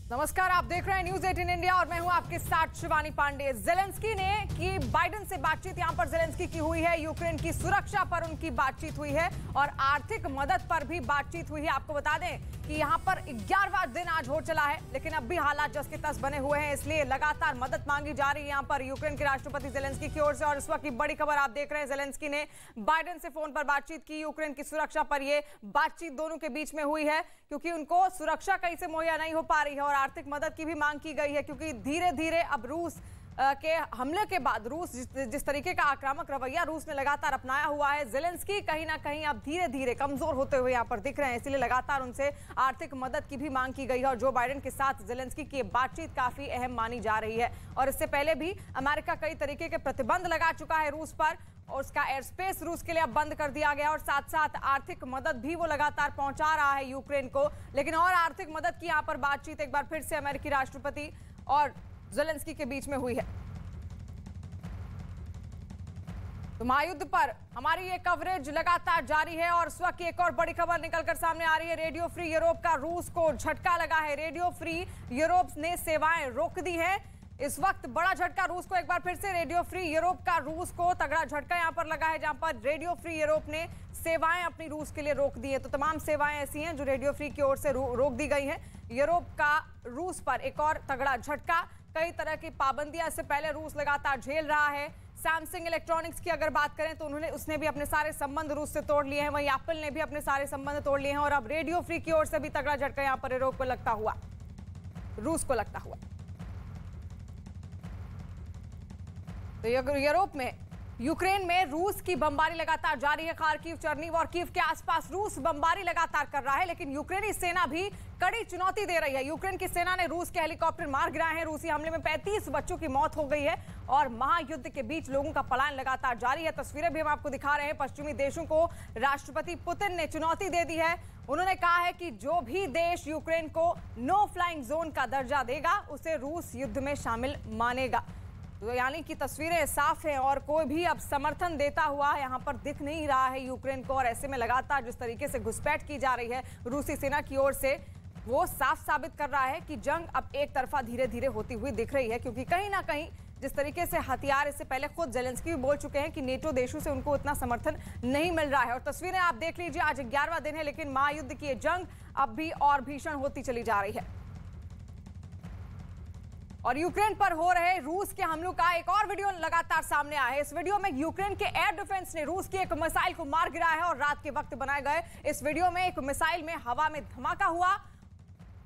नमस्कार, आप देख रहे हैं न्यूज 18 इंडिया और मैं हूं आपके साथ शिवानी पांडे। जेलेंस्की ने की बाइडेन से बातचीत यहां पर जेलेंस्की की हुई है। यूक्रेन की सुरक्षा पर उनकी बातचीत हुई है और आर्थिक मदद पर भी बातचीत हुई है। आपको बता दें कि यहां पर 11वां दिन आज हो चला है, लेकिन अब भी हालात जस के तस बने हुए हैं, इसलिए लगातार मदद मांगी जा रही है यहां पर यूक्रेन के राष्ट्रपति जेलेंस्की की ओर से। और इस वक्त की बड़ी खबर आप देख रहे हैं, जेलेंस्की ने बाइडेन से फोन पर बातचीत की। यूक्रेन की सुरक्षा पर यह बातचीत दोनों के बीच में हुई है, क्योंकि उनको सुरक्षा कहीं से मुहैया नहीं हो पा रही है और आर्थिक मदद की भी मांग की गई है, क्योंकि धीरे धीरे अब रूस के हमले के बाद रूस जिस तरीके का आक्रामक रवैया रूस ने लगातार अपनाया हुआ है, जेलेंस्की कहीं ना कहीं अब धीरे धीरे कमजोर होते हुए यहां पर दिख रहे हैं। इसलिए लगातार उनसे आर्थिक मदद की भी मांग की गई है और जो बाइडेन के साथ जेलेंस्की की बातचीत काफी अहम मानी जा रही है। और इससे पहले भी अमेरिका कई तरीके के प्रतिबंध लगा चुका है रूस पर और उसका एयर स्पेस रूस के लिए अब बंद कर दिया गया और साथ साथ आर्थिक मदद भी वो लगातार पहुंचा रहा है यूक्रेन को। लेकिन और आर्थिक मदद की यहां पर बातचीत एक बार फिर से अमेरिकी राष्ट्रपति और जेलेंस्की के बीच में हुई है। तो महायुद्ध पर हमारी ये कवरेज लगातार जारी है और इस वक्त एक और बड़ी खबर निकलकर सामने आ रही है। रेडियो फ्री यूरोप का रूस को झटका लगा है। रेडियो फ्री यूरोप ने सेवाएं रोक दी है। इस वक्त बड़ा झटका रूस को एक बार फिर से रेडियो फ्री यूरोप का रूस को तगड़ा झटका यहां पर लगा है, जहां पर रेडियो फ्री यूरोप ने सेवाएं अपनी रूस के लिए रोक दी है। तो तमाम सेवाएं ऐसी हैं जो रेडियो फ्री की ओर से रोक दी गई हैं। यूरोप का रूस पर एक और तगड़ा झटका। कई तरह की पाबंदियां इससे पहले रूस लगातार झेल रहा है। सैमसंग इलेक्ट्रॉनिक्स की अगर बात करें तो उसने भी अपने सारे संबंध रूस से तोड़ लिए हैं। वहीं एप्पल ने भी अपने सारे संबंध तोड़ लिए हैं और अब रेडियो फ्री की ओर से भी तगड़ा झटका यहां पर यूरोप को लगता हुआ, रूस को लगता हुआ। तो यूरोप में यूक्रेन में रूस की बमबारी लगातार जारी है। खार्किव, चर्निव और कीव के आसपास रूस बमबारी लगातार कर रहा है, लेकिन यूक्रेनी सेना भी कड़ी चुनौती दे रही है। यूक्रेन की सेना ने रूस के हेलीकॉप्टर मार गिराए हैं। रूसी हमले में 35 बच्चों की मौत हो गई है और महायुद्ध के बीच लोगों का पलायन लगातार जारी है। तस्वीरें भी हम आपको दिखा रहे हैं। पश्चिमी देशों को राष्ट्रपति पुतिन ने चुनौती दे दी है। उन्होंने कहा है कि जो भी देश यूक्रेन को नो फ्लाइंग जोन का दर्जा देगा उसे रूस युद्ध में शामिल मानेगा। तो यानी कि तस्वीरें साफ हैं और कोई भी अब समर्थन देता हुआ यहां पर दिख नहीं रहा है यूक्रेन को। और ऐसे में लगातार जिस तरीके से घुसपैठ की जा रही है रूसी सेना की ओर से, वो साफ साबित कर रहा है कि जंग अब एक तरफा धीरे धीरे होती हुई दिख रही है। क्योंकि कहीं ना कहीं जिस तरीके से हथियार, इससे पहले खुद जेलेंस्की भी बोल चुके हैं कि नेटो देशों से उनको उतना समर्थन नहीं मिल रहा है। और तस्वीरें आप देख लीजिए, आज 11वां दिन है, लेकिन महायुद्ध की ये जंग अब भी और भीषण होती चली जा रही है। और यूक्रेन पर हो रहे रूस के हमलों का एक और वीडियो लगातार सामने आया है। इस वीडियो में यूक्रेन के एयर डिफेंस ने रूस की एक मिसाइल को मार गिराया है और रात के वक्त बनाए गए इस वीडियो में एक मिसाइल में हवा में धमाका हुआ।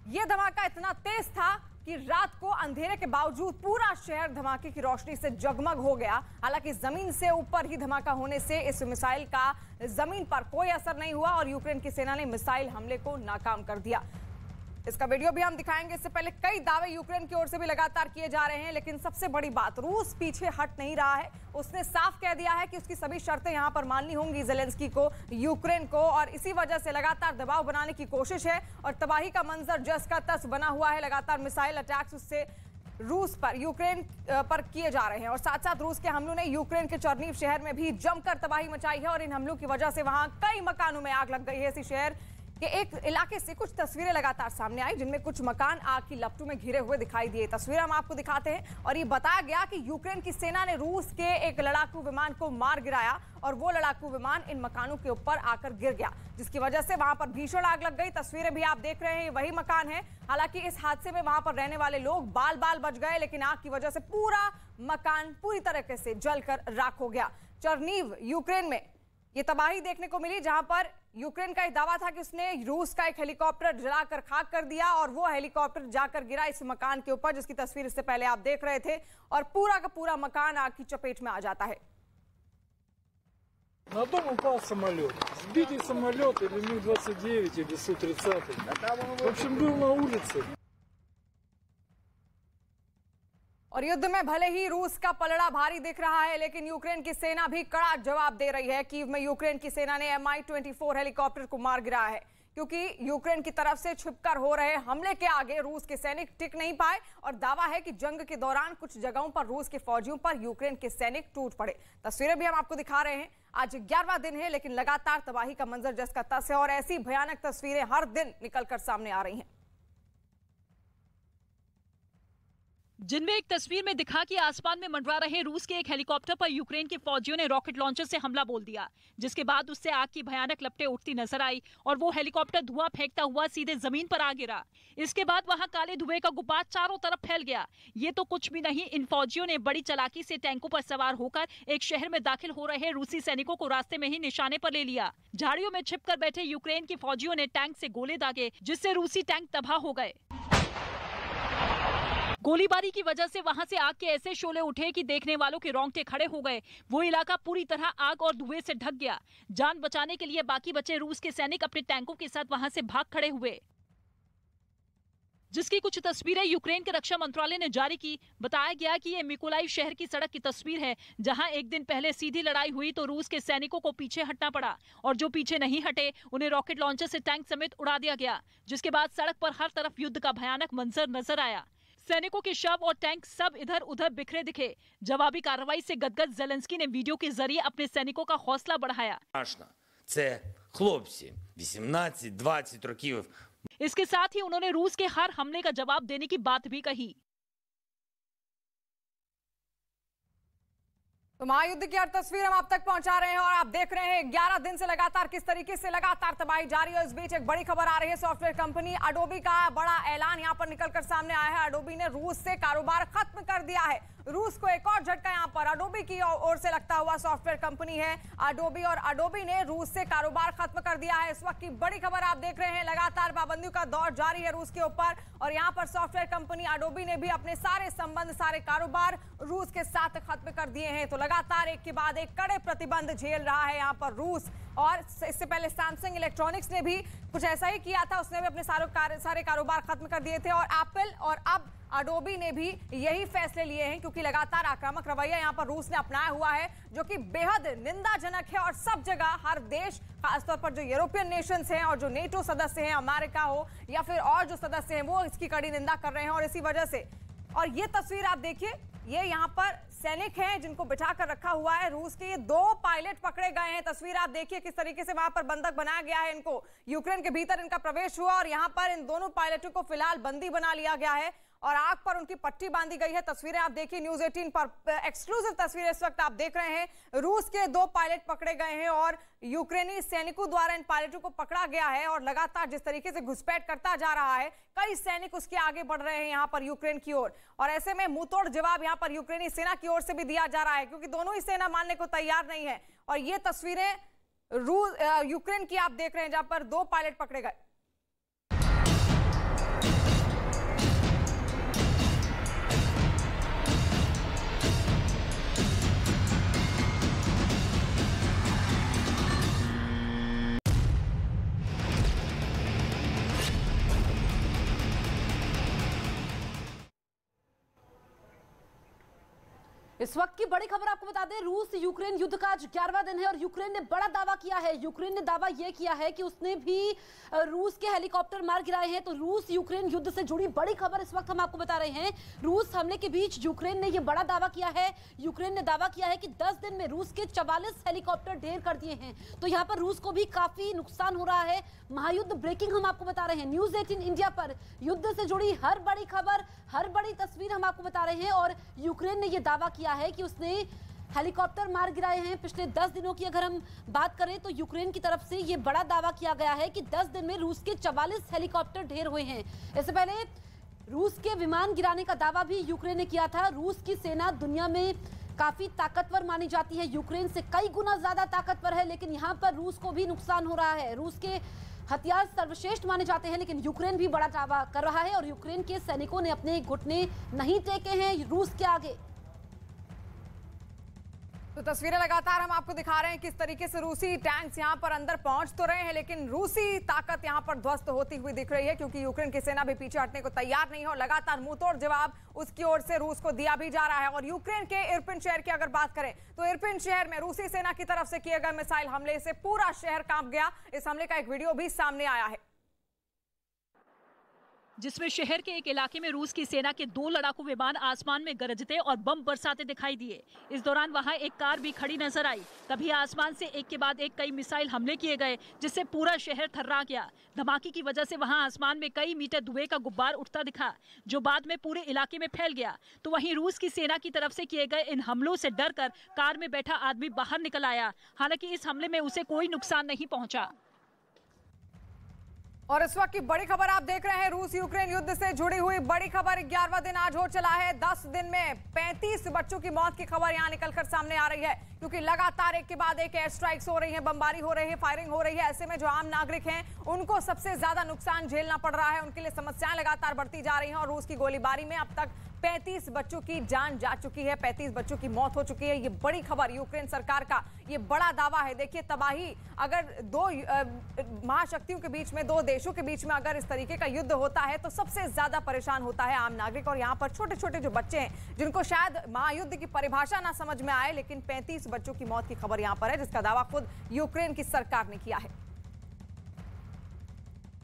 यह धमाका इतना तेज था कि रात को अंधेरे के बावजूद पूरा शहर धमाके की रोशनी से जगमग हो गया। हालांकि जमीन से ऊपर ही धमाका होने से इस मिसाइल का जमीन पर कोई असर नहीं हुआ और यूक्रेन की सेना ने मिसाइल हमले को नाकाम कर दिया। इसका वीडियो भी हम दिखाएंगे। इससे पहले कई दावे यूक्रेन की ओर से भी लगातार किए जा रहे हैं, लेकिन सबसे बड़ी बात, रूस पीछे हट नहीं रहा है। उसने साफ कह दिया है कि उसकी सभी शर्तें यहां पर माननी होंगी जेलेंस्की को, यूक्रेन को, और इसी वजह से लगातार दबाव बनाने की कोशिश है और तबाही का मंजर जस का तस बना हुआ है। लगातार मिसाइल अटैक्स उससे रूस पर, यूक्रेन पर किए जा रहे हैं और साथ साथ रूस के हमलों ने यूक्रेन के चर्निव शहर में भी जमकर तबाही मचाई है और इन हमलों की वजह से वहां कई मकानों में आग लग गई है। इसी शहर कि एक इलाके से कुछ तस्वीरें लगातार सामने आई जिनमें कुछ मकान आग की लपटों में घिरे हुए दिखाई दिए। तस्वीरें हम आपको दिखाते हैं और ये बताया गया कि यूक्रेन की सेना ने रूस के एक लड़ाकू विमान को मार गिराया और वो लड़ाकू विमान इन मकानों के ऊपर आकर गिर गया, जिसकी वजह से वहां पर भीषण आग लग गई। तस्वीरें भी आप देख रहे हैं, वही मकान है। हालांकि इस हादसे में वहां पर रहने वाले लोग बाल बाल बच गए, लेकिन आग की वजह से पूरा मकान पूरी तरीके से जलकर राख हो गया। चर्निव यूक्रेन में ये तबाही देखने को मिली, जहां पर यूक्रेन का एक दावा था कि उसने रूस का एक हेलीकॉप्टर जलाकर खाक कर दिया और वो हेलीकॉप्टर जाकर गिरा इस मकान के ऊपर, जिसकी तस्वीर इससे पहले आप देख रहे थे, और पूरा का पूरा मकान आग की चपेट में आ जाता है। На дом упал самолет. Сбитый самолет или Ми-29 или Су-30. В общем, был на улице. और युद्ध में भले ही रूस का पलड़ा भारी दिख रहा है, लेकिन यूक्रेन की सेना भी कड़ा जवाब दे रही है। कीव में यूक्रेन की सेना ने Mi-24 हेलीकॉप्टर को मार गिराया है, क्योंकि यूक्रेन की तरफ से छिपकर हो रहे हमले के आगे रूस के सैनिक टिक नहीं पाए और दावा है कि जंग के दौरान कुछ जगहों पर रूस के फौजियों पर यूक्रेन के सैनिक टूट पड़े। तस्वीरें भी हम आपको दिखा रहे हैं। आज 11वां दिन है, लेकिन लगातार तबाही का मंजर जस का तस है और ऐसी भयानक तस्वीरें हर दिन निकलकर सामने आ रही हैं। जिनमें एक तस्वीर में दिखा कि आसमान में मंडरा रहे रूस के एक हेलीकॉप्टर पर यूक्रेन के फौजियों ने रॉकेट लॉन्चर से हमला बोल दिया, जिसके बाद उससे आग की भयानक लपटें उठती नजर आई और वो हेलीकॉप्टर धुआं फेंकता हुआ सीधे जमीन पर आ गिरा। इसके बाद वहां काले धुएं का गुब्बार चारों तरफ फैल गया। ये तो कुछ भी नहीं, इन फौजियों ने बड़ी चालाकी से टैंकों पर सवार होकर एक शहर में दाखिल हो रहे रूसी सैनिकों को रास्ते में ही निशाने पर ले लिया। झाड़ियों में छिपकर बैठे यूक्रेन के फौजियों ने टैंक से गोले दागे, जिससे रूसी टैंक तबाह हो गए। गोलीबारी की वजह से वहां से आग के ऐसे शोले उठे कि देखने वालों के रोंगटे खड़े हो गए। वो इलाका पूरी तरह आग और धुएं से ढक गया। जान बचाने के लिए बाकी बचे रूस के सैनिक अपने टैंकों के साथ वहां से भाग खड़े हुए, जिसकी कुछ तस्वीरें यूक्रेन के रक्षा मंत्रालय ने जारी की। बताया गया कि ये मिकोलाइव शहर की सड़क की तस्वीर है, जहां एक दिन पहले सीधी लड़ाई हुई तो रूस के सैनिकों को पीछे हटना पड़ा और जो पीछे नहीं हटे उन्हें रॉकेट लॉन्चर से टैंक समेत उड़ा दिया गया, जिसके बाद सड़क पर हर तरफ युद्ध का भयानक मंजर नजर आया। सैनिकों के शव और टैंक सब इधर उधर बिखरे दिखे। जवाबी कार्रवाई से गदगद ज़ेलेंस्की ने वीडियो के जरिए अपने सैनिकों का हौसला बढ़ाया। Це хлопці 18-20 років. इसके साथ ही उन्होंने रूस के हर हमले का जवाब देने की बात भी कही। तो महायुद्ध की हर तस्वीर हम आप तक पहुंचा रहे हैं और आप देख रहे हैं 11 दिन से लगातार किस तरीके से लगातार तबाही जारी है। इस बीच एक बड़ी खबर आ रही है, सॉफ्टवेयर कंपनी अडोबी का बड़ा ऐलान यहां पर निकलकर सामने आया है। अडोबी ने रूस से कारोबार खत्म कर दिया है। रूस को एक और झटका यहां पर अडोबी की ओर से लगता हुआ। सॉफ्टवेयर कंपनी है अडोबी और अडोबी ने रूस से कारोबार खत्म कर दिया है। इस वक्त की बड़ी खबर आप देख रहे हैं, लगातार पाबंदियों का दौर जारी है रूस के ऊपर और यहां पर सॉफ्टवेयर कंपनी अडोबी ने भी अपने सारे संबंध, सारे कारोबार रूस के साथ खत्म कर दिए हैं। तो लगातार एक के बाद एक कड़े प्रतिबंध झेल रहा है यहां पर रूस। और इससे पहले सैमसंग इलेक्ट्रॉनिक्स ने भी कुछ ऐसा ही किया था, उसने भी अपने सारे कारोबार खत्म कर दिए थे और एप्पल और अब अडोबी ने भी यही फैसले लिए हैं, क्योंकि लगातार आक्रामक रवैया यहां पर रूस ने अपनाया हुआ है, जो कि बेहद निंदाजनक है। और सब जगह हर देश, खासतौर पर जो यूरोपियन नेशंस हैं और जो नेटो सदस्य हैं, अमेरिका हो या फिर और जो सदस्य हैं, वो इसकी कड़ी निंदा कर रहे हैं। और इसी वजह से, और ये तस्वीर आप देखिए, ये यहाँ पर सैनिक हैं जिनको बिठा कर रखा हुआ है रूस के। ये 2 पायलट पकड़े गए हैं। तस्वीर आप देखिए किस तरीके से वहां पर बंधक बनाया गया है इनको। यूक्रेन के भीतर इनका प्रवेश हुआ और यहाँ पर इन दोनों पायलटों को फिलहाल बंदी बना लिया गया है और आग पर उनकी पट्टी बांधी गई है। तस्वीरें आप देखिए न्यूज़ 18 पर, एक्सक्लूसिव तस्वीरें इस वक्त आप देख रहे हैं। रूस के 2 पायलट पकड़े गए हैं और यूक्रेनी सैनिकों द्वारा इन पायलटों को पकड़ा गया है और लगातार जिस तरीके से घुसपैठ करता जा रहा है, कई सैनिक उसके आगे बढ़ रहे हैं यहाँ पर यूक्रेन की ओर। और ऐसे में मुंहतोड़ जवाब यहाँ पर यूक्रेनी सेना की ओर से भी दिया जा रहा है, क्योंकि दोनों ही सेना मानने को तैयार नहीं है। और ये तस्वीरें यूक्रेन की आप देख रहे हैं, जहां पर 2 पायलट पकड़े गए। इस वक्त की बड़ी खबर आपको बता दें, रूस यूक्रेन युद्ध का आज 11वां दिन है और यूक्रेन ने बड़ा दावा किया है। यूक्रेन ने दावा यह किया है कि उसने भी रूस के हेलीकॉप्टर मार गिराए हैं। तो रूस यूक्रेन युद्ध से जुड़ी बड़ी खबर इस वक्त हम आपको बता रहे हैं। रूस हमले के बीच यूक्रेन ने यह बड़ा दावा किया है। यूक्रेन ने दावा किया है कि 10 दिन में रूस के 44 हेलीकॉप्टर ढेर कर दिए हैं। तो यहाँ पर रूस को भी काफी नुकसान हो रहा है। महायुद्ध ब्रेकिंग हम आपको बता रहे हैं न्यूज़ 18 इंडिया पर। युद्ध से जुड़ी हर बड़ी खबर, हर बड़ी तस्वीर हम आपको बता रहे हैं। और यूक्रेन ने यह दावा किया है कि उसने हेलीकॉप्टर मार गिराए हैं। पिछले 10 दिनों की अगर हम बात करें तो यूक्रेन की तरफ से यह बड़ा दावा किया गया है कि 10 दिन में रूस के 44 हेलीकॉप्टर ढेर हुए हैं। इससे पहले रूस के विमान गिराने का दावा भी यूक्रेन ने किया था। रूस की सेना दुनिया में काफी ताकतवर मानी जाती है, यूक्रेन से कई गुना ज्यादा ताकतवर है, लेकिन यहाँ पर रूस को भी नुकसान हो रहा है। रूस के हथियार सर्वश्रेष्ठ माने जाते हैं, लेकिन यूक्रेन भी बड़ा दावा कर रहा है और यूक्रेन के सैनिकों ने अपने घुटने नहीं टेके हैं रूस के आगे। तो तस्वीरें लगातार हम आपको दिखा रहे हैं किस तरीके से रूसी टैंक्स यहां पर अंदर पहुंच तो रहे हैं, लेकिन रूसी ताकत यहां पर ध्वस्त होती हुई दिख रही है, क्योंकि यूक्रेन की सेना भी पीछे हटने को तैयार नहीं है और लगातार मुंहतोड़ जवाब उसकी ओर से रूस को दिया भी जा रहा है। और यूक्रेन के इरपिन शहर की अगर बात करें तो इरपिन शहर में रूसी सेना की तरफ से किए गए मिसाइल हमले से पूरा शहर कांप गया। इस हमले का एक वीडियो भी सामने आया है। जिसमें शहर के एक इलाके में रूस की सेना के 2 लड़ाकू विमान आसमान में गरजते और बम बरसाते दिखाई दिए। इस दौरान वहां एक कार भी खड़ी नजर आई। तभी आसमान से एक के बाद एक कई मिसाइल हमले किए गए, जिससे पूरा शहर थर्रा गया। धमाके की वजह से वहां आसमान में कई मीटर धुएं का गुब्बार उठता दिखा, जो बाद में पूरे इलाके में फैल गया। तो वहीं रूस की सेना की तरफ से किए गए इन हमलों से डरकर कार में बैठा आदमी बाहर निकल आया। हालांकि इस हमले में उसे कोई नुकसान नहीं पहुंचा। और इस वक्त की बड़ी खबर आप देख रहे हैं, रूस यूक्रेन युद्ध से जुड़ी हुई बड़ी खबर। 11वां दिन आज हो चला है। 10 दिन में 35 बच्चों की मौत की खबर यहां निकलकर सामने आ रही है, क्योंकि लगातार एक के बाद एक एयर स्ट्राइक्स हो रही है, बमबारी हो रही है, फायरिंग हो रही है। ऐसे में जो आम नागरिक हैं उनको सबसे ज्यादा नुकसान झेलना पड़ रहा है। उनके लिए समस्याएं लगातार बढ़ती जा रही हैं। और रूस की गोलीबारी में अब तक 35 बच्चों की जान जा चुकी है, 35 बच्चों की मौत हो चुकी है। ये बड़ी खबर, यूक्रेन सरकार का ये बड़ा दावा है। देखिए तबाही, अगर 2 महाशक्तियों के बीच में, 2 देशों के बीच में अगर इस तरीके का युद्ध होता है तो सबसे ज्यादा परेशान होता है आम नागरिक। और यहाँ पर छोटे छोटे जो बच्चे हैं जिनको शायद महायुद्ध की परिभाषा ना समझ में आए, लेकिन 35 बच्चों की मौत की खबर यहाँ पर है, जिसका दावा खुद यूक्रेन की सरकार ने किया है।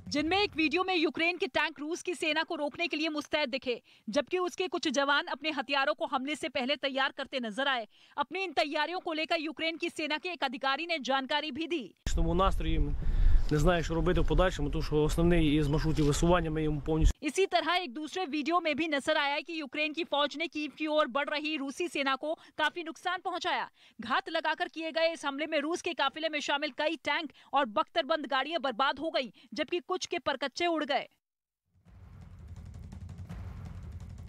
जिनमें एक वीडियो में यूक्रेन के टैंक रूस की सेना को रोकने के लिए मुस्तैद दिखे, जबकि उसके कुछ जवान अपने हथियारों को हमले से पहले तैयार करते नजर आए। अपनी इन तैयारियों को लेकर यूक्रेन की सेना के एक अधिकारी ने जानकारी भी दी। Не знаю, що робити в подальшому, тому що основний із маршрутів висування ми йому повністю. इसी तरह एक दूसरे वीडियो में भी नजर आया कि यूक्रेन की फौज ने कीव की ओर बढ़ रही रूसी सेना को काफी नुकसान पहुंचाया। घात लगाकर किए गए इस हमले में रूस के काफिले में शामिल कई टैंक और बख्तरबंद गाड़ियां बर्बाद हो गईं, जबकि कुछ के परकच्चे उड़ गए।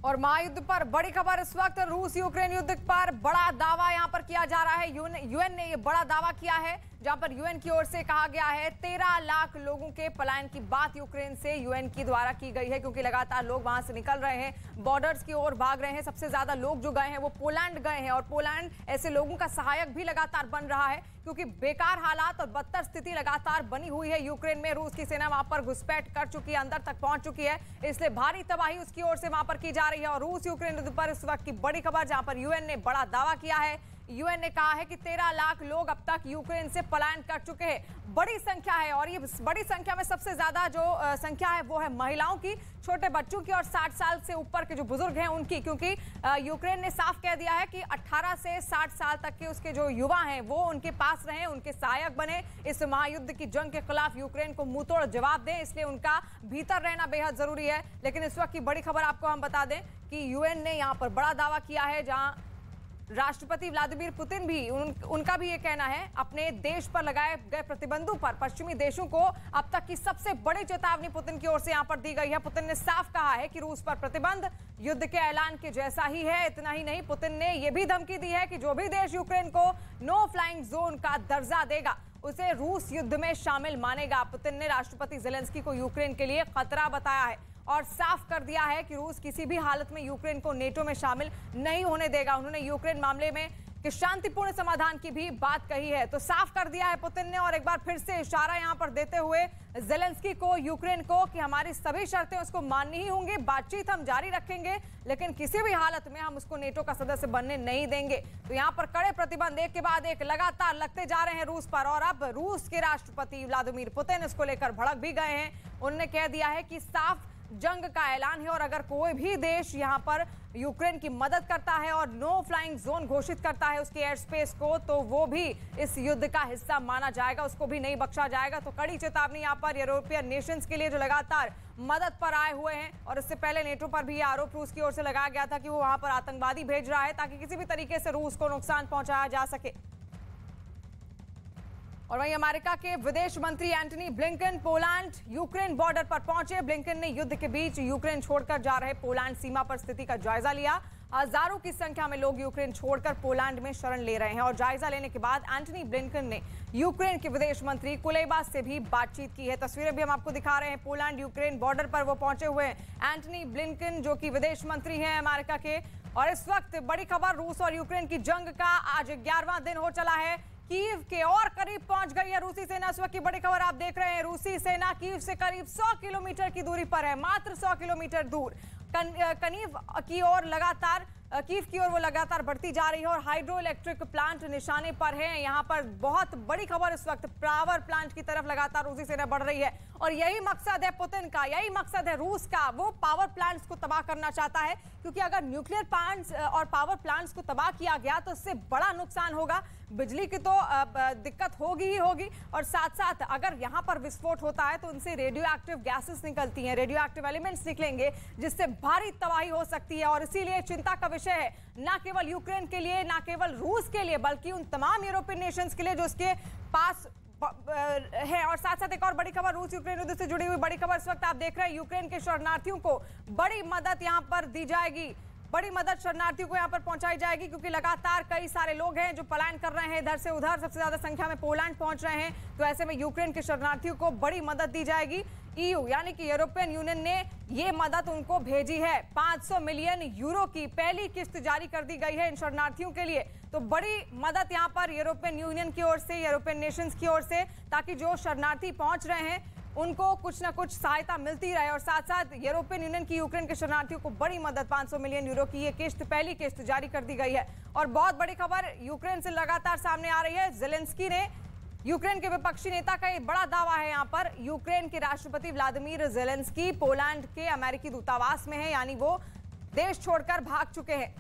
और महायुद्ध पर बड़ी खबर इस वक्त, रूस यूक्रेन युद्ध पर बड़ा दावा यहां पर किया जा रहा है। यूएन ने ये बड़ा दावा किया है, जहां पर यूएन की ओर से कहा गया है 13 लाख लोगों के पलायन की बात यूक्रेन से यूएन की द्वारा की गई है, क्योंकि लगातार लोग वहां से निकल रहे हैं, बॉर्डर्स की ओर भाग रहे हैं। सबसे ज्यादा लोग जो गए हैं वो पोलैंड गए हैं, और पोलैंड ऐसे लोगों का सहायक भी लगातार बन रहा है, क्योंकि बेकार हालात और बदतर स्थिति लगातार बनी हुई है यूक्रेन में। रूस की सेना वहां पर घुसपैठ कर चुकी है, अंदर तक पहुंच चुकी है, इसलिए भारी तबाही उसकी ओर से वहां पर की जा रही है। और रूस यूक्रेन युद्ध पर इस वक्त की बड़ी खबर, जहां पर यूएन ने बड़ा दावा किया है। यूएन ने कहा है कि 13 लाख लोग अब तक यूक्रेन से पलायन कर चुके हैं। बड़ी संख्या है, और ये बड़ी संख्या में सबसे ज्यादा जो संख्या है वो है महिलाओं की, छोटे बच्चों की और 60 साल से ऊपर के जो बुजुर्ग हैं उनकी, क्योंकि यूक्रेन ने साफ कह दिया है कि 18 से 60 साल तक के उसके जो युवा हैं वो उनके पास रहें, उनके सहायक बने, इस महायुद्ध की जंग के खिलाफ यूक्रेन को मुंहतोड़ जवाब दें, इसलिए उनका भीतर रहना बेहद जरूरी है। लेकिन इस वक्त की बड़ी खबर आपको हम बता दें कि यूएन ने यहाँ पर बड़ा दावा किया है, जहां राष्ट्रपति व्लादिमीर पुतिन भी उनका भी ये कहना है, अपने देश पर लगाए गए प्रतिबंधों पर पश्चिमी देशों को अब तक की सबसे बड़ी चेतावनी पुतिन की ओर से यहां पर दी गई है। पुतिन ने साफ कहा है कि रूस पर प्रतिबंध युद्ध के ऐलान के जैसा ही है। इतना ही नहीं, पुतिन ने यह भी धमकी दी है कि जो भी देश यूक्रेन को नो फ्लाइंग जोन का दर्जा देगा उसे रूस युद्ध में शामिल मानेगा। पुतिन ने राष्ट्रपति जेलेंस्की को यूक्रेन के लिए खतरा बताया है और साफ कर दिया है कि रूस किसी भी हालत में यूक्रेन को नेटो में शामिल नहीं होने देगा। उन्होंने यूक्रेन मामले में कि शांतिपूर्ण समाधान की भी बात कही है। तो साफ कर दिया है पुतिन ने, और एक बार फिर से इशारा यहां पर देते हुए जेलेंस्की को, यूक्रेन को, कि हमारी सभी शर्तें उसको माननी ही होंगी, बातचीत हम जारी रखेंगे, लेकिन किसी भी हालत में हम उसको नेटो का सदस्य बनने नहीं देंगे। तो यहां पर कड़े प्रतिबंध एक के बाद एक लगातार लगते जा रहे हैं रूस पर, और अब रूस के राष्ट्रपति व्लादिमीर पुतिन इसको लेकर भड़क भी गए हैं। उन्होंने कह दिया है कि साफ जंग का ऐलान है, और अगर कोई भी देश यहां पर यूक्रेन की मदद करता है और नो फ्लाइंग जोन घोषित करता है उसके एयर स्पेस को, तो वो भी इस युद्ध का हिस्सा माना जाएगा, उसको भी नहीं बख्शा जाएगा। तो कड़ी चेतावनी यहां पर यूरोपियन नेशंस के लिए जो लगातार मदद पर आए हुए हैं, और इससे पहले नेटो पर भी आरोप रूस की ओर से लगाया गया था कि वो वहां पर आतंकवादी भेज रहा है ताकि किसी भी तरीके से रूस को नुकसान पहुंचाया जा सके। और वहीं अमेरिका के विदेश मंत्री Antony Blinken Poland Ukraine border पर पहुंचे। ब्लिंकन ने युद्ध के बीच यूक्रेन छोड़कर जा रहे पोलैंड सीमा पर स्थिति का जायजा लिया। हजारों की संख्या में लोग यूक्रेन छोड़कर पोलैंड में शरण ले रहे हैं, और जायजा लेने के बाद एंटनी ब्लिंकन ने यूक्रेन के विदेश मंत्री कुलेबा से भी बातचीत की है। तस्वीरें भी हम आपको दिखा रहे हैं, पोलैंड यूक्रेन बॉर्डर पर वो पहुंचे हुए हैं एंटनी ब्लिंकन, जो कि विदेश मंत्री हैं अमेरिका के। और इस वक्त बड़ी खबर, रूस और यूक्रेन की जंग का आज 11वां दिन हो चला है। कीव के और करीब पहुंच गई है रूसी सेना। इस वक्त की बड़ी खबर आप देख रहे हैं, रूसी सेना कीव से करीब 100 किलोमीटर की दूरी पर है, मात्र 100 किलोमीटर दूर। कनीव की ओर लगातार कीव की ओर वो लगातार बढ़ती जा रही है और हाइड्रो इलेक्ट्रिक प्लांट निशाने पर है। यहाँ पर बहुत बड़ी खबर इस वक्त पावर प्लांट की तरफ लगातार रूसी सेना बढ़ रही है और यही मकसद है पुतिन का, यही मकसद है रूस का। वो पावर प्लांट्स को तबाह करना चाहता है, क्योंकि अगर न्यूक्लियर प्लांट्स और पावर प्लांट्स को तबाह किया गया तो इससे बड़ा नुकसान होगा। बिजली की तो दिक्कत होगी ही होगी, और साथ साथ अगर यहाँ पर विस्फोट होता है तो उनसे रेडियो एक्टिव गैसेस निकलती हैं, रेडियो एक्टिव एलिमेंट्स निकलेंगे, जिससे भारी तबाही हो सकती है। और इसीलिए चिंता का विषय है न केवल यूक्रेन के लिए, न केवल रूस के लिए, बल्कि उन तमाम यूरोपियन नेशंस के लिए जो उसके पास है। और साथ साथ एक और बड़ी खबर, रूस यूक्रेन युद्ध से जुड़ी हुई बड़ी खबर इस वक्त आप देख रहे हैं। यूक्रेन के शरणार्थियों को बड़ी मदद यहां पर दी जाएगी, बड़ी मदद शरणार्थियों को यहां पर पहुंचाई जाएगी, क्योंकि लगातार कई सारे लोग हैं जो पलायन कर रहे हैं इधर से उधर, सबसे ज्यादा संख्या में पोलैंड पहुंच रहे हैं। तो ऐसे में यूक्रेन के शरणार्थियों को बड़ी मदद दी जाएगी। ईयू यानी कि यूरोपियन यूनियन ने ये मदद उनको भेजी है। 500 मिलियन यूरो की पहली किस्त जारी कर दी गई है इन शरणार्थियों के लिए। तो बड़ी मदद यहां पर यूरोपियन यूनियन की ओर से, यूरोपियन नेशंस की ओर से, ताकि जो शरणार्थी पहुंच रहे हैं उनको कुछ ना कुछ सहायता मिलती रहे। और साथ साथ यूरोपियन यूनियन की यूक्रेन के शरणार्थियों को बड़ी मदद, 500 मिलियन यूरो की ये किस्त, पहली किस्त जारी कर दी गई है। और बहुत बड़ी खबर यूक्रेन से लगातार सामने आ रही है। ज़ेलेंस्की ने, यूक्रेन के विपक्षी नेता का ये बड़ा दावा है यहाँ पर, यूक्रेन के राष्ट्रपति व्लादिमीर ज़ेलेंस्की पोलैंड के अमेरिकी दूतावास में है, यानी वो देश छोड़कर भाग चुके हैं।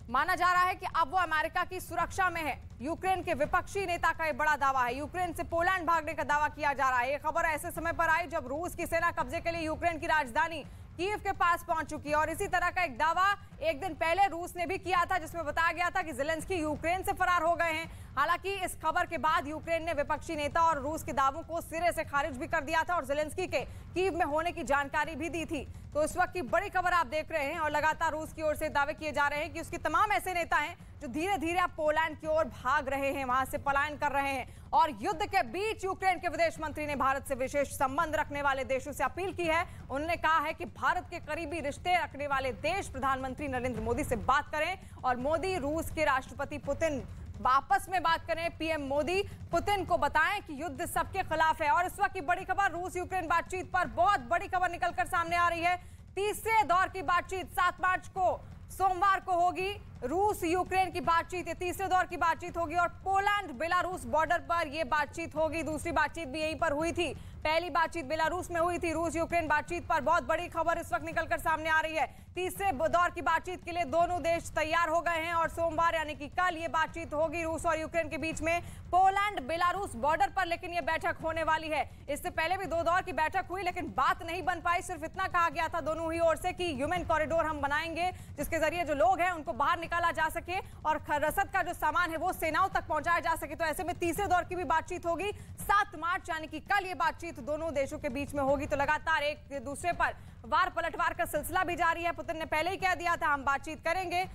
माना जा रहा है कि अब वो अमेरिका की सुरक्षा में है। यूक्रेन के विपक्षी नेता का ये बड़ा दावा है। यूक्रेन से पोलैंड भागने का दावा किया जा रहा है। ये खबर ऐसे समय पर आई जब रूस की सेना कब्जे के लिए यूक्रेन की राजधानी कीव के पास पहुंच चुकी है। और इसी तरह का एक दावा एक दिन पहले रूस ने भी किया था, जिसमें बताया गया था कि ज़ेलेंस्की यूक्रेन से फरार हो गए हैं। हालांकि इस खबर के बाद यूक्रेन ने विपक्षी नेता और रूस के दावों को सिरे से खारिज भी कर दिया था और ज़ेलेंस्की के कीव में होने की जानकारी भी दी थी। तो इस वक्त की बड़ी खबर आप देख रहे हैं और लगातार रूस की ओर से दावे किए जा रहे हैं कि उसके तमाम ऐसे नेता हैं जो धीरे धीरे अब पोलैंड की ओर भाग रहे हैं, वहां से पलायन कर रहे हैं। और युद्ध के बीच यूक्रेन के विदेश मंत्री ने भारत से विशेष संबंध रखने वाले देशों से अपील की है। उन्होंने कहा है कि भारत के करीबी रिश्ते रखने वाले देश प्रधानमंत्री नरेंद्र मोदी से बात करें और मोदी रूस के राष्ट्रपति पुतिन आपस में बात करें। पीएम मोदी पुतिन को बताएं कि युद्ध सबके खिलाफ है। और इस वक्त की बड़ी खबर, रूस यूक्रेन बातचीत पर बहुत बड़ी खबर निकलकर सामने आ रही है। तीसरे दौर की बातचीत 7 मार्च को सोमवार को होगी। रूस यूक्रेन की बातचीत, ये तीसरे दौर की बातचीत होगी और पोलैंड बेलारूस बॉर्डर पर यह बातचीत होगी। दूसरी बातचीत भी यहीं पर हुई थी, पहली बातचीत बेलारूस में हुई थी। रूस यूक्रेन बातचीत पर बहुत बड़ी खबर इस वक्त निकलकर सामने आ रही है। तीसरे दौर की बातचीत के लिए दोनों देश तैयार हो गए हैं और सोमवार यानी कि कल ये बातचीत होगी रूस और यूक्रेन के बीच में, पोलैंड बेलारूस बॉर्डर पर। लेकिन ये बैठक होने वाली है। इससे पहले भी 2 दौर की बैठक हुई, लेकिन बात नहीं बन पाई। सिर्फ इतना कहा गया था दोनों ही ओर से कि ह्यूमन कॉरिडोर हम बनाएंगे, जिसके जरिए जो लोग हैं उनको बाहर निकाला जा सके और रसद का जो सामान है वो सेनाओं तक पहुंचाया जा सके। तो ऐसे में तीसरे दौर की भी बातचीत होगी 7 मार्च यानी कि कल ये बातचीत दोनों देशों के बीच में होगी। तो लगातार एक दूसरे पर वार पलटवार का सिलसिला भी जारी है। पुतिन ने पहले ही कह दिया था हम बातचीत करेंगे,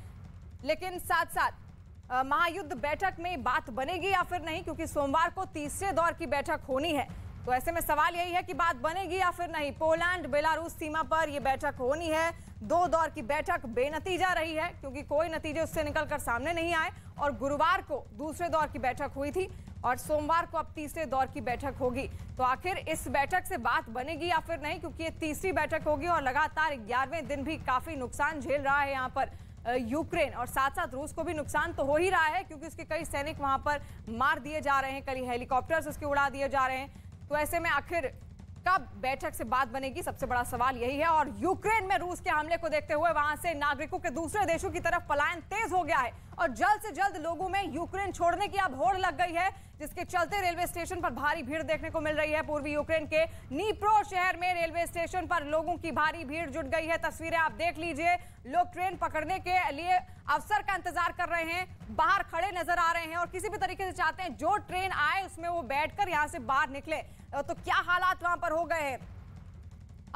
लेकिन साथ साथ महायुद्ध बैठक में बात बनेगी या फिर नहीं, क्योंकि सोमवार को तीसरे दौर की बैठक होनी है। तो ऐसे में सवाल यही है कि बात बनेगी या फिर नहीं। पोलैंड बेलारूस सीमा पर यह बैठक होनी है। 2 दौर की बैठक बेनतीजा रही है, क्योंकि कोई नतीजे उससे निकलकर सामने नहीं आए। और गुरुवार को दूसरे दौर की बैठक हुई थी और सोमवार को अब तीसरे दौर की बैठक होगी। तो आखिर इस बैठक से बात बनेगी या फिर नहीं, क्योंकि ये तीसरी बैठक होगी और लगातार 11वें दिन भी काफी नुकसान झेल रहा है यहाँ पर यूक्रेन। और साथ साथ रूस को भी नुकसान तो हो ही रहा है, क्योंकि उसके कई सैनिक वहां पर मार दिए जा रहे हैं, कई हेलीकॉप्टर्स उसके उड़ा दिए जा रहे हैं। तो ऐसे में आखिर कब बैठक से बात बनेगी, सबसे बड़ा सवाल यही है। और यूक्रेन में रूस के हमले को देखते हुए वहां से नागरिकों के दूसरे देशों की तरफ पलायन तेज हो गया है और जल्द से जल्द लोगों में यूक्रेन छोड़ने की अब होड़ लग गई है, जिसके चलते रेलवे स्टेशन पर भारी भीड़ देखने को मिल रही है। पूर्वी यूक्रेन के नीप्रो शहर में रेलवे स्टेशन पर लोगों की भारी भीड़ जुट गई है। तस्वीरें आप देख लीजिए, लोग ट्रेन पकड़ने के लिए अवसर का इंतजार कर रहे हैं, बाहर खड़े नजर आ रहे हैं और किसी भी तरीके से चाहते हैं जो ट्रेन आए उसमें वो बैठकर यहां से बाहर निकले। तो क्या हालात वहां पर हो गए हैं,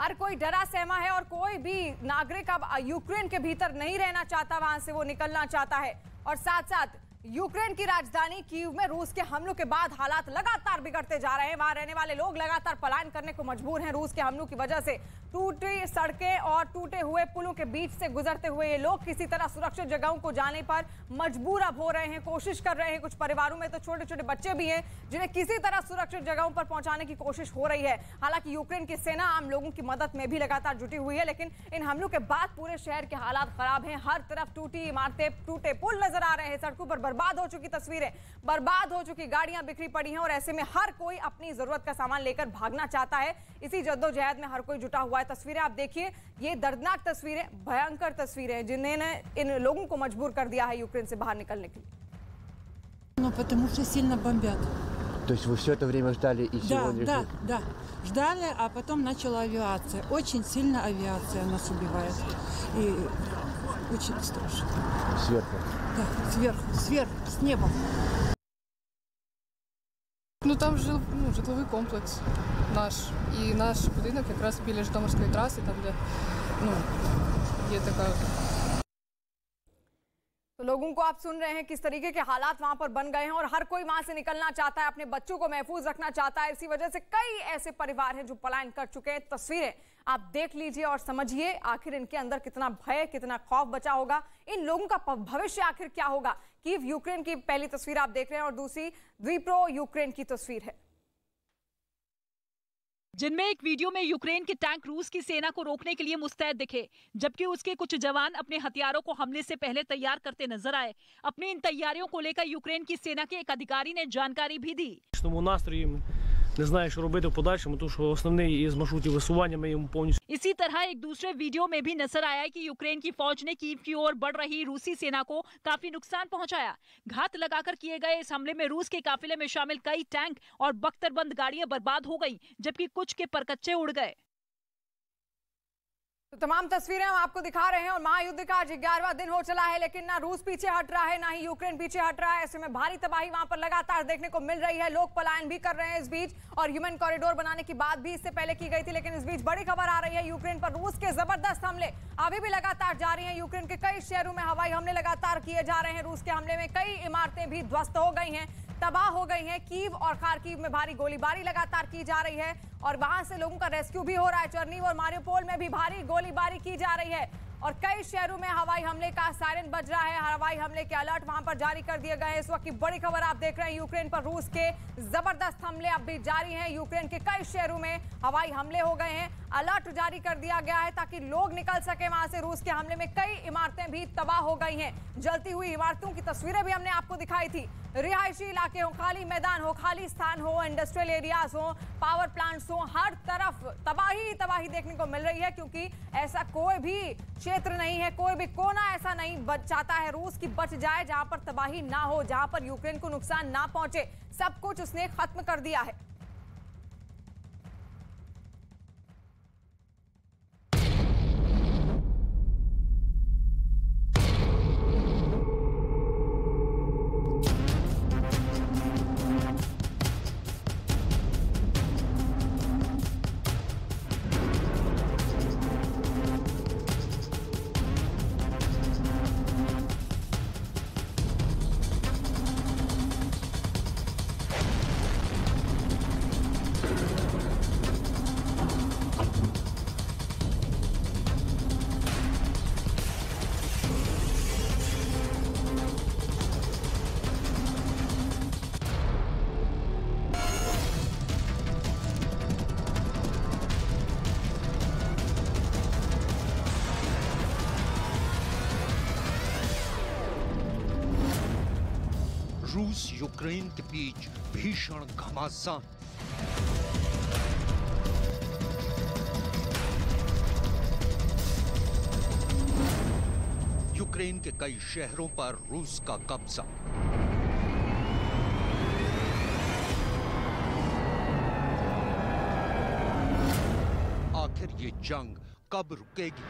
हर कोई डरा सहमा है और कोई भी नागरिक अब यूक्रेन के भीतर नहीं रहना चाहता, वहां से वो निकलना चाहता है। और साथ साथ यूक्रेन की राजधानी कीव में रूस के हमलों के बाद हालात लगातार बिगड़ते जा रहे हैं। वहां रहने वाले लोग लगातार पलायन करने को मजबूर हैं। रूस के हमलों की वजह से टूटी सड़कें और टूटे हुए पुलों के बीच से गुजरते हुए ये लोग किसी तरह सुरक्षित जगहों को जाने पर मजबूर अब हो रहे हैं, कोशिश कर रहे हैं। कुछ परिवारों में तो छोटे छोटे बच्चे भी हैं जिन्हें किसी तरह सुरक्षित जगहों पर पहुंचाने की कोशिश हो रही है। हालांकि यूक्रेन की सेना आम लोगों की मदद में भी लगातार जुटी हुई है, लेकिन इन हमलों के बाद पूरे शहर के हालात खराब हैं। हर तरफ टूटी इमारतें, टूटे पुल नजर आ रहे हैं, सड़कों पर बर्बाद हो चुकी तस्वीरें, बर्बाद हो चुकी गाड़ियां बिखरी पड़ी हैं और ऐसे में हर कोई अपनी जरूरत का सामान लेकर भागना चाहता है। इसी जद्दोजहद में हर कोई जुटा हुआ है। तस्वीरें आप देखिए, ये दर्दनाक तस्वीरें, भयंकर तस्वीरें जिन्होंने इन लोगों को मजबूर कर दिया है यूक्रेन से बाहर निकलने के लिए। Ну, потому что сильно бомбят. То есть вы все это время ждали и сегодня? Да. Ждали, а потом начала авиация. Очень сильно авиация нас убивает. И очень страшно. Сверху? Да, сверху, с неба. Ну там житловий комплекс наш. І наш будинок якраз біля Житомирської траси, там де є така. तो लोगों को आप सुन रहे हैं किस तरीके के हालात वहां पर बन गए हैं और हर कोई वहां से निकलना चाहता है, अपने बच्चों को महफूज रखना चाहता है। इसी वजह से कई ऐसे परिवार हैं जो पलायन कर चुके हैं। तस्वीरें आप देख लीजिए और समझिए आखिर इनके अंदर कितना भय, कितना खौफ बचा होगा। इन लोगों का भविष्य आखिर क्या होगा। कीव यूक्रेन की पहली तस्वीर आप देख रहे हैं और दूसरी द्नीप्रो यूक्रेन की तस्वीर है, जिनमें एक वीडियो में यूक्रेन के टैंक रूस की सेना को रोकने के लिए मुस्तैद दिखे, जबकि उसके कुछ जवान अपने हथियारों को हमले से पहले तैयार करते नजर आए। अपनी इन तैयारियों को लेकर यूक्रेन की सेना के एक अधिकारी ने जानकारी भी दी। Не знаю, що робити в подальшому, тому що основний із маршрутів висування ми йому повністю. इसी तरह एक दूसरे वीडियो में भी नजर आया कि यूक्रेन की फौज ने कीव की ओर बढ़ रही रूसी सेना को काफी नुकसान पहुंचाया। घात लगाकर किए गए इस हमले में रूस के काफिले में शामिल कई टैंक और बख्तरबंद गाड़ियां बर्बाद हो गईं, जबकि कुछ के परकच्चे उड़ गए। तो तमाम तस्वीरें हम आपको दिखा रहे हैं और महायुद्ध का आज 11वां दिन हो चला है, लेकिन ना रूस पीछे हट रहा है, ना ही यूक्रेन पीछे हट रहा है। ऐसे में भारी तबाही वहां पर लगातार देखने को मिल रही है। लोग पलायन भी कर रहे हैं इस बीच और ह्यूमन कॉरिडोर बनाने की बात भी इससे पहले की गई थी, लेकिन इस बीच बड़ी खबर आ रही है यूक्रेन पर रूस के जबरदस्त हमले अभी भी लगातार जारी हैं। यूक्रेन के कई शहरों में हवाई हमले लगातार किए जा रहे हैं। रूस के हमले में कई इमारतें भी ध्वस्त हो गई हैं, तबाह हो गई हैं। कीव और खार्किव में भारी गोलीबारी लगातार की जा रही है और वहां से लोगों का रेस्क्यू भी हो रहा है। चर्नीव और मारियोपोल में भी भारी गोलीबारी की जा रही है और कई शहरों में हवाई हमले का सायरन बज रहा है। हवाई हमले के अलर्ट वहां पर जारी कर दिए गए हैं। इस वक्त की बड़ी खबर आप देख रहे हैं, यूक्रेन पर रूस के जबरदस्त हमले अब भी जारी हैं। यूक्रेन के कई शहरों में हवाई हमले हो गए हैं, अलर्ट जारी कर दिया गया है ताकि लोग निकल सके वहां से। रूस के हमले में कई इमारतें भी तबाह हो गई हैं। जलती हुई इमारतों की तस्वीरें भी हमने आपको दिखाई थी। रिहायशी इलाके हो, खाली मैदान हो, खाली स्थान हो, इंडस्ट्रियल एरियाज हो, पावर प्लांट्स हो, हर तरफ तबाही देखने को मिल रही है, क्योंकि ऐसा कोई भी क्षेत्र नहीं है, कोई भी कोना ऐसा नहीं बच चाहता है रूस की बच जाए जहां पर तबाही ना हो, जहां पर यूक्रेन को नुकसान ना पहुंचे। सब कुछ उसने खत्म कर दिया है। रूस यूक्रेन के बीच भीषण घमासान। यूक्रेन के कई शहरों पर रूस का कब्जा। आखिर ये जंग कब रुकेगी?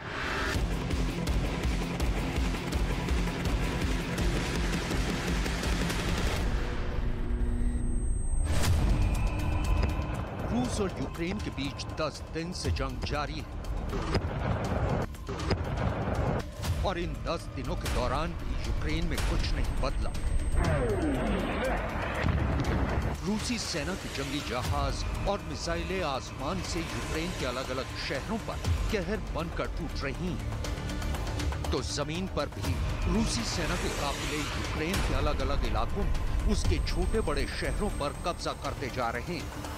रूस और यूक्रेन के बीच 10 दिन से जंग जारी है और इन 10 दिनों के दौरान भी यूक्रेन में कुछ नहीं बदला। रूसी सेना के जंगी जहाज और मिसाइलें आसमान से यूक्रेन के अलग अलग शहरों पर कहर बनकर टूट रही हैं। तो जमीन पर भी रूसी सेना के काफिले यूक्रेन के अलग अलग इलाकों में उसके छोटे बड़े शहरों पर कब्जा करते जा रहे हैं।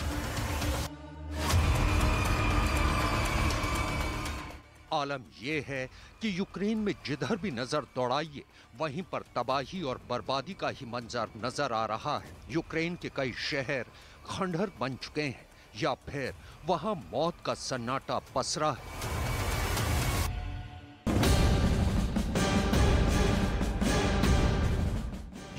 आलम यह है कि यूक्रेन में जिधर भी नजर दौड़ाइए वहीं पर तबाही और बर्बादी का ही मंजर नजर आ रहा है। यूक्रेन के कई शहर खंडहर बन चुके हैं या फिर वहां मौत का सन्नाटा पसरा है।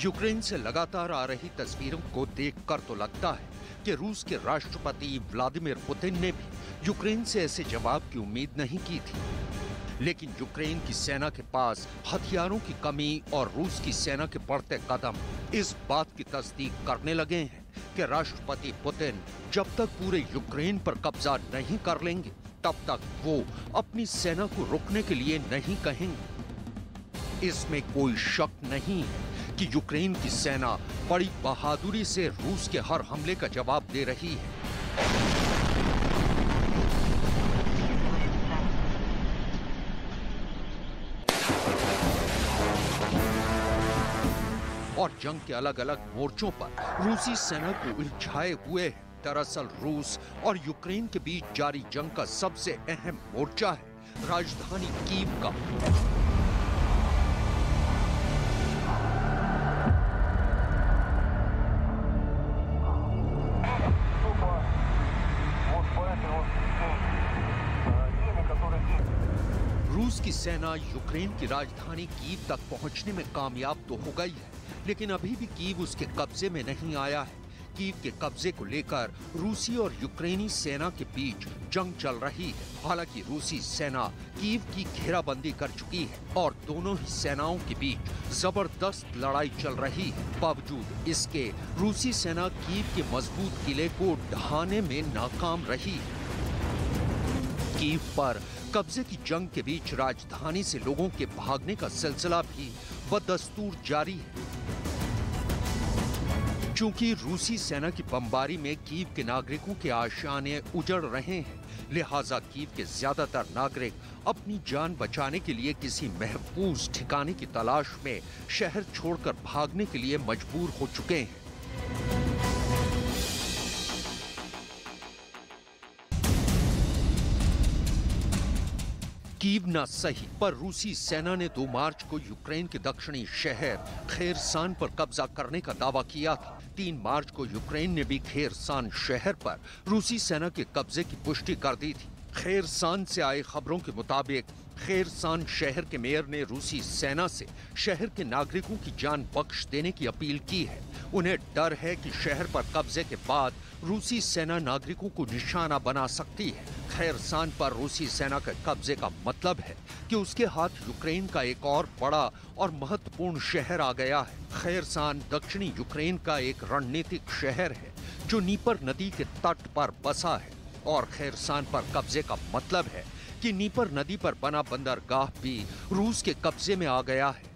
यूक्रेन से लगातार आ रही तस्वीरों को देखकर तो लगता है कि रूस के राष्ट्रपति व्लादिमीर पुतिन ने भी यूक्रेन से ऐसे जवाब की उम्मीद नहीं की थी। लेकिन यूक्रेन की सेना के पास हथियारों की कमी और रूस की सेना के बढ़ते कदम इस बात की तस्दीक करने लगे हैं कि राष्ट्रपति पुतिन जब तक पूरे यूक्रेन पर कब्जा नहीं कर लेंगे तब तक वो अपनी सेना को रुकने के लिए नहीं कहेंगे। इसमें कोई शक नहीं है कि यूक्रेन की सेना बड़ी बहादुरी से रूस के हर हमले का जवाब दे रही है। और जंग के अलग अलग मोर्चों पर रूसी सेना को उलझाए हुए है। दरअसल रूस और यूक्रेन के बीच जारी जंग का सबसे अहम मोर्चा है राजधानी कीव का। रूस की सेना यूक्रेन की राजधानी कीव तक पहुंचने में कामयाब तो हो गई है, लेकिन अभी भी कीव उसके कब्जे में नहीं आया है। कीव के कब्जे को लेकर रूसी और यूक्रेनी सेना के बीच जंग चल रही है। हालांकि रूसी सेना कीव की घेराबंदी कर चुकी है और दोनों ही सेनाओं के बीच जबरदस्त लड़ाई चल रही है। बावजूद इसके रूसी सेना कीव के मजबूत किले को ढहाने में नाकाम रही है। कीव पर कब्जे की जंग के बीच राजधानी से लोगों के भागने का सिलसिला भी बदस्तूर जारी है। चूंकि रूसी सेना की बमबारी में कीव के नागरिकों के आशियाने उजड़ रहे हैं, लिहाजा कीव के ज्यादातर नागरिक अपनी जान बचाने के लिए किसी महफूज ठिकाने की तलाश में शहर छोड़कर भागने के लिए मजबूर हो चुके हैं। कीव ना सही, पर रूसी सेना ने 2 मार्च को यूक्रेन के दक्षिणी शहर खेरसान पर कब्जा करने का दावा किया था। 3 मार्च को यूक्रेन ने भी खेरसान शहर पर रूसी सेना के कब्जे की पुष्टि कर दी थी। खेरसान से आए खबरों के मुताबिक खेरसान शहर के मेयर ने रूसी सेना से शहर के नागरिकों की जान बख्श देने की अपील की है। उन्हें डर है कि शहर पर कब्जे के बाद रूसी सेना नागरिकों को निशाना बना सकती है। खेरसान पर रूसी सेना के कब्जे का मतलब है कि उसके हाथ यूक्रेन का एक और बड़ा और महत्वपूर्ण शहर आ गया है। खेरसान दक्षिणी यूक्रेन का एक रणनीतिक शहर है जो नीपर नदी के तट पर बसा है और खेरसान पर कब्जे का मतलब है कि नीपर नदी पर बना बंदरगाह भी रूस के कब्जे में आ गया है।